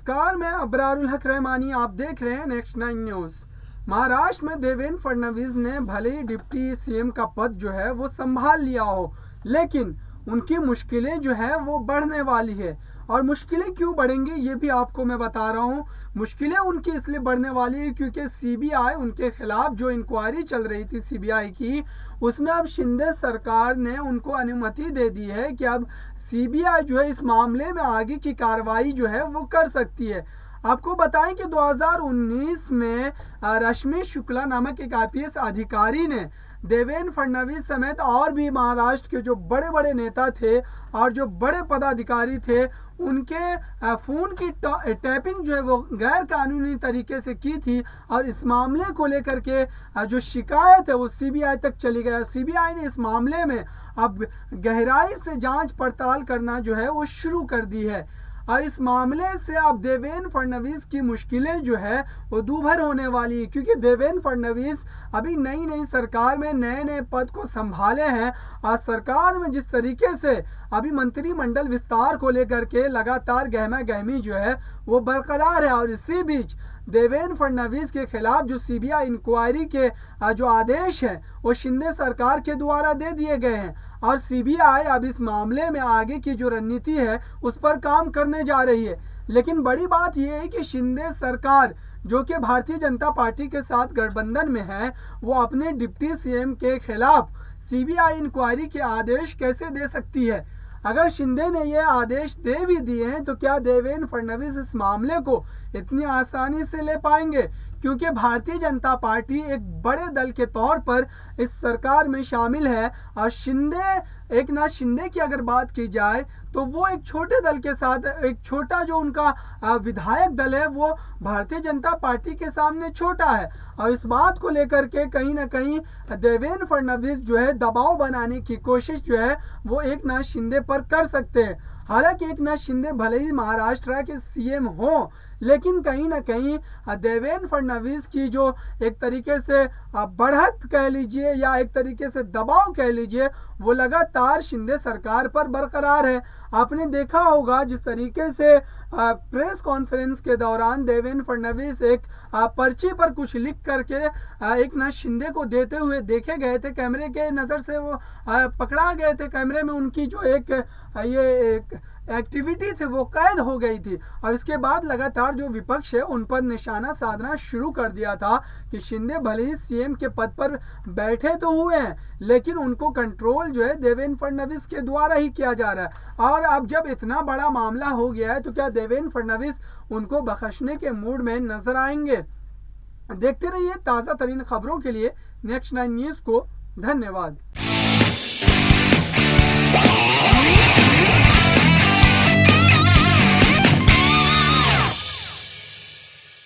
नमस्कार, मैं अबरारुल हक रहमानी। आप देख रहे हैं नेक्स्ट 9 न्यूज़। महाराष्ट्र में देवेंद्र फडणवीस ने भले ही डिप्टी सीएम का पद जो है वो संभाल लिया हो, लेकिन उनकी मुश्किलें जो है वो बढ़ने वाली है। और मुश्किलें क्यों बढ़ेंगी ये भी आपको मैं बता रहा हूँ। मुश्किलें उनकी इसलिए बढ़ने वाली है क्योंकि सीबीआई उनके खिलाफ जो इंक्वायरी चल रही थी सीबीआई की, उसमें अब शिंदे सरकार ने उनको अनुमति दे दी है कि अब सीबीआई जो है इस मामले में आगे की कार्रवाई जो है वो कर सकती है। आपको बताएं कि 2019 में रश्मि शुक्ला नामक एक आईपीएस अधिकारी ने देवेंद्र फडणवीस समेत और भी महाराष्ट्र के जो बड़े बड़े नेता थे और जो बड़े पदाधिकारी थे, उनके फ़ोन की टैपिंग जो है वो गैर कानूनी तरीके से की थी। और इस मामले को लेकर के जो शिकायत है वो सीबीआई तक चली गई। सीबीआई ने इस मामले में अब गहराई से जांच पड़ताल करना जो है वो शुरू कर दी है। और इस मामले से अब देवेंद्र फडणवीस की मुश्किलें जो है वो दूभर होने वाली है, क्योंकि देवेंद्र फडणवीस अभी नई नई सरकार में नए नए पद को संभाले हैं। और सरकार में जिस तरीके से अभी मंत्रिमंडल विस्तार को लेकर के लगातार गहमा गहमी जो है वो बरकरार है। और इसी बीच देवेंद्र फडणवीस के खिलाफ जो सीबीआई इंक्वायरी के जो आदेश है वो शिंदे सरकार के द्वारा दे दिए गए हैं। और सीबीआई अब इस मामले में आगे की जो रणनीति है उस पर काम करने जा रही है। लेकिन बड़ी बात यह है कि शिंदे सरकार जो कि भारतीय जनता पार्टी के साथ गठबंधन में है, वो अपने डिप्टी सीएम के खिलाफ सीबीआई इंक्वायरी के आदेश कैसे दे सकती है। अगर शिंदे ने यह आदेश दे भी दिए हैं तो क्या देवेंद्र फडणवीस इस मामले को इतनी आसानी से ले पाएंगे, क्योंकि भारतीय जनता पार्टी एक बड़े दल के तौर पर इस सरकार में शामिल है। और एकनाथ शिंदे की अगर बात की जाए तो वो एक छोटे दल के साथ, एक छोटा जो उनका विधायक दल है वो भारतीय जनता पार्टी के सामने छोटा है। और इस बात को लेकर के कहीं ना कहीं देवेंद्र फडणवीस जो है दबाव बनाने की कोशिश जो है वो एकनाथ शिंदे पर कर सकते हैं। हालांकि एकनाथ शिंदे भले ही महाराष्ट्र के सीएम हो, लेकिन कहीं ना कहीं देवेंद्र फडणवीस की जो एक तरीके से बढ़त कह लीजिए या एक तरीके से दबाव कह लीजिए, वो लगातार शिंदे सरकार पर बरकरार है। आपने देखा होगा जिस तरीके से प्रेस कॉन्फ्रेंस के दौरान देवेंद्र फडणवीस एक पर्ची पर कुछ लिख करके एकनाथ शिंदे को देते हुए देखे गए थे, कैमरे के नज़र से वो पकड़ा गए थे। कैमरे में उनकी जो एक एक्टिविटी थी वो कैद हो गई थी। और इसके बाद लगातार जो विपक्ष है उन पर निशाना साधना शुरू कर दिया था कि शिंदे भले ही सीएम के पद पर बैठे तो हुए हैं, लेकिन उनको कंट्रोल जो है देवेंद्र फडणवीस के द्वारा ही किया जा रहा है। और अब जब इतना बड़ा मामला हो गया है तो क्या देवेंद्र फडणवीस उनको बख्शने के मूड में नजर आएंगे? देखते रहिए ताज़ा तरीन खबरों के लिए नेक्स्ट 9 न्यूज़ को। धन्यवाद।